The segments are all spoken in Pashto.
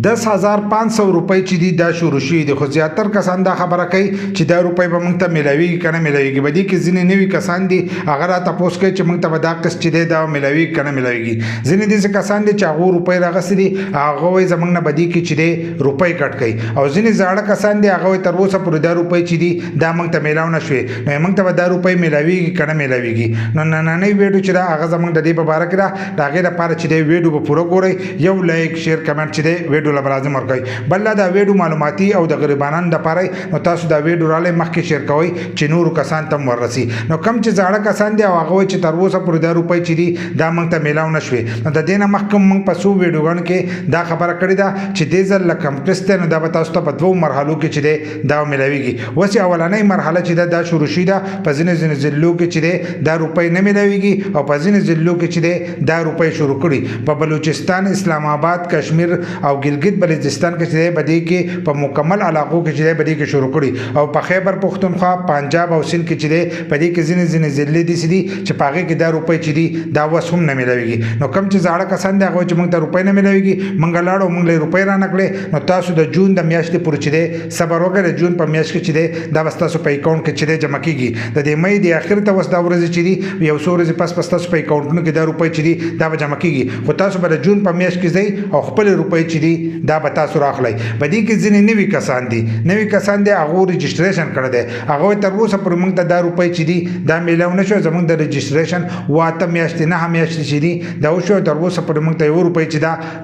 10,500 روپۍ چې دي دا شروع شوي دي، خو زیاتر کسان دا خبره کوي چې دا روپۍ به موږ ته میلاویږي که نه میلاویږي. په دې کې ځینې نوي کسان دي هغه را تپوس کوي چې موږ ته به دا قسط چې دی دا میلاویږي که نه میلاویږي. ځینې داسې کسان دي چې هغو روپۍ راغستې دي، هغه وایي زموږ نه به دې کې چې دی روپۍ کټ کوي، او ځینې زاړه کسان دي هغه وایي تر اوسه پورې دا روپۍ چې دي دا موږ ته میلاو نه شوې، نو موږ ته به دا روپۍ میلاویږي که نه میلاویږي. نو نننۍ ویډیو چې ده هغه زموږ د دې په باره کې ده، د هغې لپاره چې دی ویډیو به پوره ګورئ، یو لایک شیر کمنټ چې دی ویډیو له لازم ورکوئ. بل دا ویډیو معلوماتي او د غریبانو لپاره، نو تاسو دا ویډیو رالی مخکې شیر کوئ چې نورو کسان ته هم ورسي. نو کم چې زاړه کسان دي او هغه وایي چې تر اوسه پورې دا روپۍ چې دي دا موږ ته میلاو نه شوې، نو د دې نه مخکې موږ په څو ویډیوګانو کې دا خبره کړې ده چې دې ځل له کم قسط دی، نو دا به تاسو ته په 2 مرحلو کې چې دی دا میلاویږي. اوس اولنۍ مرحله چې ده دا شروع شوې ده، په ځینې ضلعو کې چې دی دا روپۍ نه میلاویږي، او په ځینې ضلعو کې چې دی دا روپۍ شروع کړي. په بلوچستان، اسلام آباد، کشمیر او ګلګت بلتستان کې چې دی په دې کې په مکمل علاقو کې چې دی په دې کې شروع کړي، او په خیبر پښتونخوا، پنجاب او سند کې چې دی په دې کې ځینې ضلعې دي چې په هغې کې دا روپۍ چې دي دا اوس هم نه میلاویږي. نو کم چې زاړه کسان دي هغه وایي چې موږ ته روپۍ نه میلاویږي، موږ لاړو موږ له روپۍ را نه کړې، نو تاسو د جون د میاشتې پورې چې دی صبر وکړئ. د جون په میاشت کې چې دی دا به ستاسو په اکاونټ کې چې دی جمع کېږي. د دې مۍ د اخر ته اوس دا ورځې چې دي یو څو ورځې پس تاسو په اکاونټونو کې دا روپۍ چې دي دا به جمع کېږي، خو تاسو به د جون په میاشت کې ځئ او خپل روپۍ چې دي دا به تاسو راخلئ. په دې کې ځینې نوي کسان دي هغو رجسټریشن کړی دی، هغه وایي تر اوسه پورې موږ ته دا روپۍ چې دي دا میلاو نه شوه، زموږ د رجسټریشن 8 میاشتې 9 میاشتې چې دي دا وشوه، تر اوسه پورې موږ ته یو روپۍ چې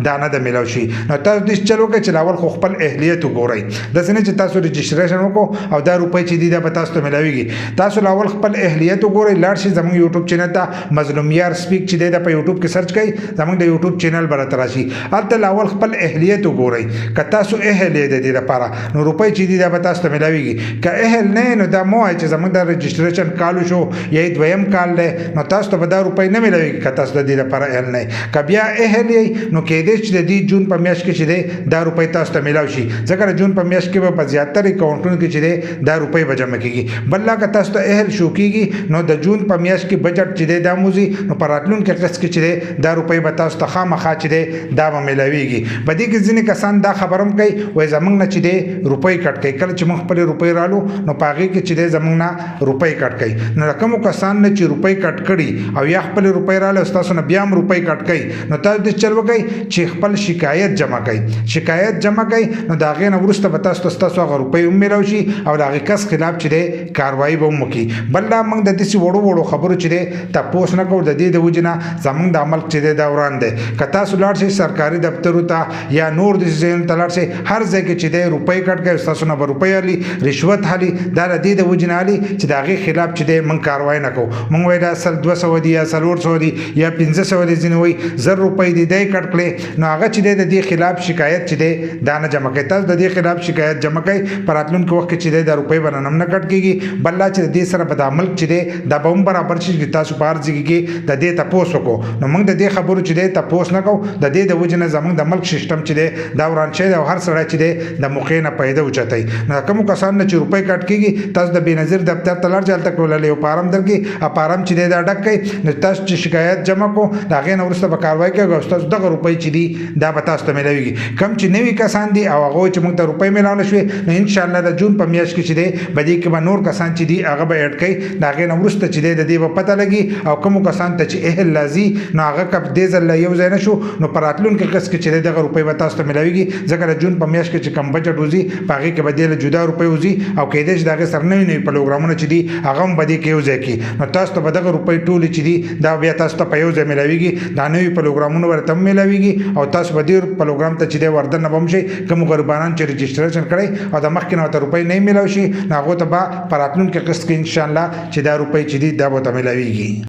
دا نه ده میلاو شي. نو تاسو دې چل وکړئ چې اول خو خپل اهلیت وګورئ، داسې نه چې تاسو رجسټریشن وکړو او دا روپۍ چې دي دا به تاسو ته میلاویږي. تاسو اول خپل اهلیت وګورئ، لاړ شئ زموږ یوټیوب چینل ته، مظلوم یار سپیک چې دی دا په یوټیوب کې سرچ کړئ، زموږ د یوټیوب چینل به راته راشي، هلته اول خپل اهلیت وګورئ. که تاسو اهل یې د دې لپاره نو روپۍ چې دي دا به تاسو ته میلاویږي. که اهل نه نو دا مو وایئ چې زموږ د رجسټریشن کال شو یا دویم کال دی، نو تاسو ته به دا روپۍ نه میلاویږي که تاسو د دې لپاره اهل نه یئ. که بیا اهل یئ نو کېدای چې د دې جون په میاشت کې چې دی دا روپۍ تاسو ته میلاو شي، ځکه د جون په میاشت کې به په زیاتره اکاونټونو کې چې دی دا روپۍ به جمع کېږي. بل که تاسو ته اهل شو کېږي نو د جون په میاشت کې بجټ چې دی دا موزي، نو په راتلونکي قسط کې چې دی دا روپۍ به تاسو ته خامخا چې دی دا به میلاویږي. په دې کې ځینې کسان دا خبره هم کوي وایي زموږ نه چې دی روپۍ کټ کوي، کله چې موږ خپلې روپۍ رالو نو په هغې کې چې دی زموږ نه روپۍ کټ کوي. نو د کومو کسان نه چې روپۍ کټ کړي او یا خپلې روپۍ راله او ستاسو نه بیا هم روپۍ کټ کوي، نو تاسو دې چل وکړئ چې خپل شکایت جمع کوئ. شکایت جمع کوئ نو د هغې نه وروسته به تاسو هغه روپۍ هم میلاو شي او د هغې کس خلاف چې دی کاروایي به هم وکړي. بل دا موږ د داسې وړو خبرو چې دی تپوس نه کوو، د دې د وجې نه زموږ د عمل چې دی دا وران دی. که تاسو لاړ شئ سرکاري دفترو ته یا نور داسې ځایونو ته لاړ شئ، هر ځای کې چې دی روپۍ کټ کوي، ستاسو نه به روپۍ اخلي، رشوت اخلي، دا د دې د وجې نه اخلي چې د هغې خلاف چې دی موږ کاروایي نه کوو. موږ وایو دا اصل 200 دي یا 400 دي یا 500 دي، ځینې وایي 1000 روپۍ دي دی کټ کړې، نو هغه چې دی د دې خلاف شکایت چې دی دا نه جمع کوي. تاسو د دې خلاف شکایت جمع کوئ، په راتلونکي وخت کې چې دی دا روپۍ به نن هم نه کټ کېږي. بل چې د دې سره به دا ملک چې دی دا به هم برابر شي چې تاسو په هر ځای کې د دې تپوس وکړو. نو موږ د دې خبرو چې دی تپوس نه کوو، د دې د وجې نه زموږ د ملک سیسټم چې دی دا وران شوی دی او هر سړی چې دی د موقع نه فایده اوچتوي. نو کومو کسانو نه چې روپۍ کټ کېږي، تاسو د بېنظیر دفتر ته لاړ شئ، هلته ټوله یو فارم درکړي، فارم چې دی دا ډک کړئ، نو تاسو چې شکایت جمع کړو د هغې نه وروسته به کاروایي کوي او ستاسو دغه روپۍ چې دي دا به تاسو ته میلاویږي. کوم چې نوي کسان دي او هغه وایي چې موږ ته روپۍ میلاو نه شوې، نو انشاءالله د جون په میاشت کې چې دی په دې کې به نور کسان چې دي هغه به اډ کوي، د هغې نه وروسته چې دی د دې به پته لګي. او کومو کسان ته چې اهل لازي نو هغه که دې ځل یو ځای نه شو، نو په راتلونکي قسط کې چې دی دغه روپۍ به تاسو ته میلاویږي، ځکه د جون په میاشت کې چې کوم بجټ وځي په هغې کې به دې له جدا روپۍ وځي او کېدای شي د هغې سره نوي پروګرامونه چې دي هغه هم به دې کې یو ځای کړي. نو تاسو ته به دغه روپۍ ټولې چې دي دا بیا تاسو ته په یو ځای میلاویږي، دا نوي پروګرامونه ورته هم میلاویږي او تاسو به دې پروګرام ته چې دی وردننه به هم شئ. کوم غریبانان چې رجسټریشن کړی او د مخکې نه ورته روپۍ نه میلاو شي، نو هغو ته به په راتلونکي قسط کې انشاءالله چې دا روپۍ چې دي دا به ورته میلاویږي.